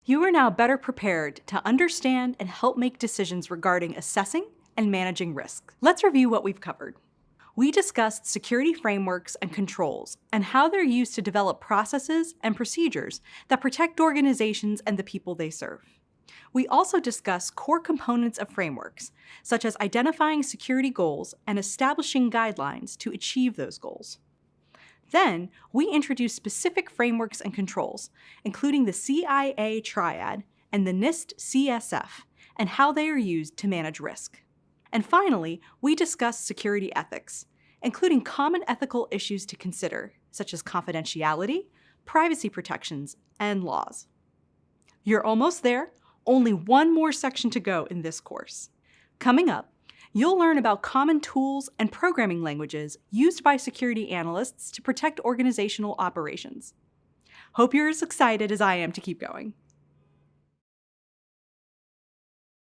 You are now better prepared to understand and help make decisions regarding assessing and managing risk. Let's review what we've covered. We discussed security frameworks and controls and how they're used to develop processes and procedures that protect organizations and the people they serve. We also discussed core components of frameworks, such as identifying security goals and establishing guidelines to achieve those goals. Then, we introduced specific frameworks and controls, including the CIA Triad and the NIST CSF, and how they are used to manage risk. And finally, we discussed security ethics, including common ethical issues to consider, such as confidentiality, privacy protections, and laws. You're almost there. Only one more section to go in this course. Coming up, you'll learn about common tools and programming languages used by security analysts to protect organizational operations. Hope you're as excited as I am to keep going.